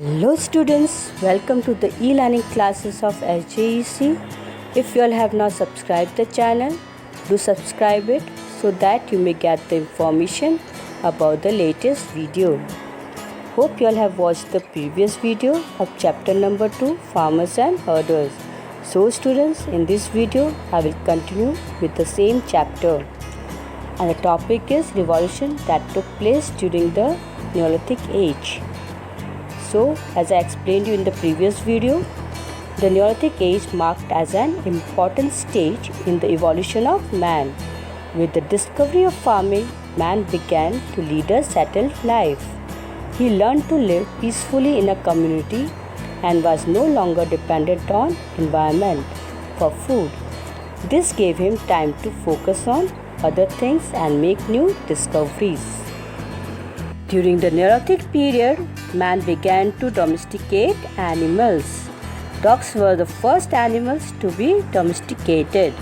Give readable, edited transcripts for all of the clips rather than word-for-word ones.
Hello students, welcome to the e-learning classes of SJEC. If you all have not subscribed the channel, do subscribe it so that you may get the information about the latest video. Hope you all have watched the previous video of chapter number 2, Farmers and Herders. So students, in this video I will continue with the same chapter. And the topic is revolution that took place during the Neolithic age. So, as I explained you in the previous video, the Neolithic age marked as an important stage in the evolution of man. With the discovery of farming, man began to lead a settled life. He learned to live peacefully in a community and was no longer dependent on environment for food. This gave him time to focus on other things and make new discoveries. During the Neolithic period, man began to domesticate animals. Dogs were the first animals to be domesticated.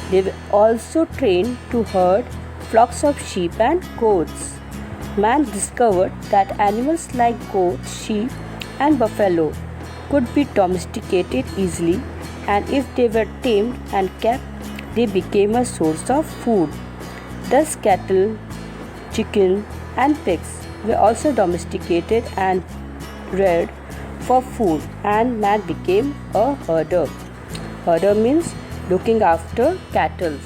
They were also trained to herd flocks of sheep and goats. Man discovered that animals like goats, sheep, and buffalo could be domesticated easily, and if they were tamed and kept, they became a source of food. Thus, cattle, chicken, and pigs were also domesticated and reared for food, and man became a herder. Herder means looking after cattle.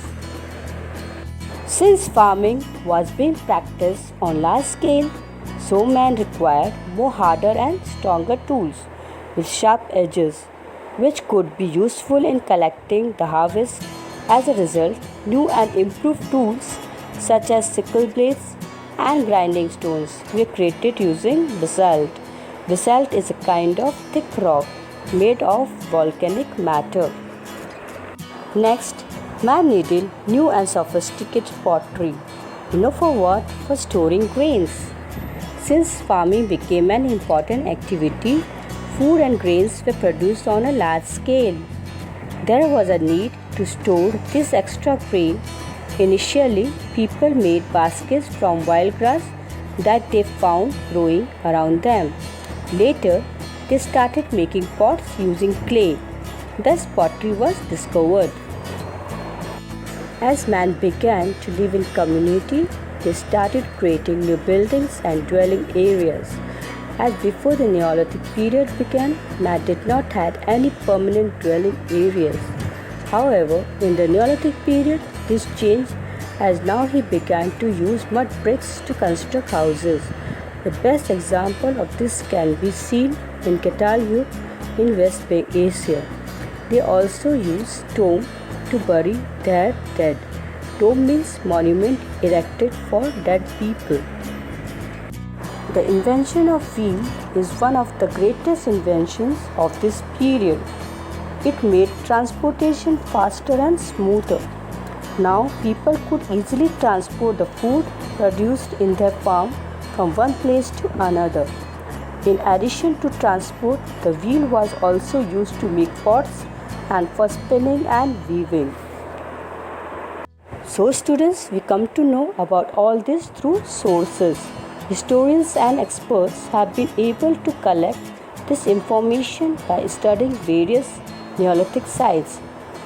Since farming was being practiced on large scale, so man required more harder and stronger tools with sharp edges, which could be useful in collecting the harvest. As a result, new and improved tools such as sickle blades and grinding stones were created using basalt. Basalt is a kind of thick rock made of volcanic matter. Next, man needed new and sophisticated pottery. You know for what? For storing grains. Since farming became an important activity, food and grains were produced on a large scale. There was a need to store this extra grain. Initially, people made baskets from wild grass that they found growing around them. Later, they started making pots using clay. Thus, pottery was discovered. As man began to live in community, they started creating new buildings and dwelling areas. As before the Neolithic period began, man did not have any permanent dwelling areas. However, in the Neolithic period, this changed as now he began to use mud bricks to construct houses. The best example of this can be seen in Cataluyuk in West Asia. They also use tomb to bury their dead. Tomb means monument erected for dead people. The invention of wheel is one of the greatest inventions of this period. It made transportation faster and smoother. Now people could easily transport the food produced in their farm from one place to another. In addition to transport, the wheel was also used to make pots and for spinning and weaving. So students, we come to know about all this through sources. Historians and experts have been able to collect this information by studying various Neolithic sites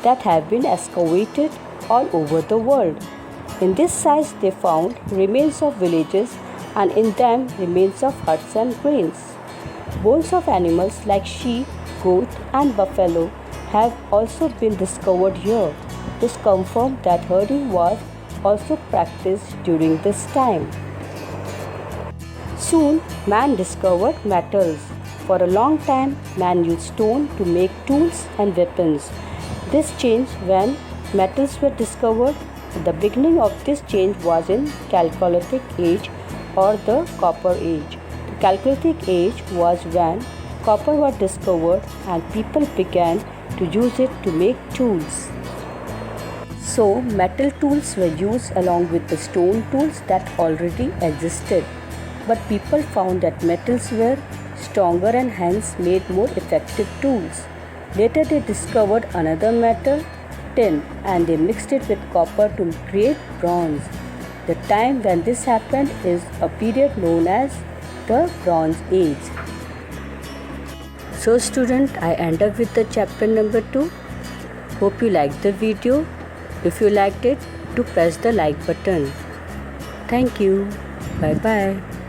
that have been excavated all over the world. In these sites they found remains of villages and in them remains of huts and grains. Bones of animals like sheep, goat and buffalo have also been discovered here. This confirms that herding was also practiced during this time. Soon man discovered metals. For a long time, man used stone to make tools and weapons. This changed when metals were discovered. The beginning of this change was in Chalcolithic age or the Copper age. The Chalcolithic age was when copper was discovered and people began to use it to make tools. So, metal tools were used along with the stone tools that already existed. But people found that metals were stronger and hence made more effective tools. Later they discovered another metal, tin, and they mixed it with copper to create bronze. The time when this happened is a period known as the Bronze Age. So student, I end up with the chapter number 2. Hope you liked the video. If you liked it, do press the like button. Thank you. Bye bye.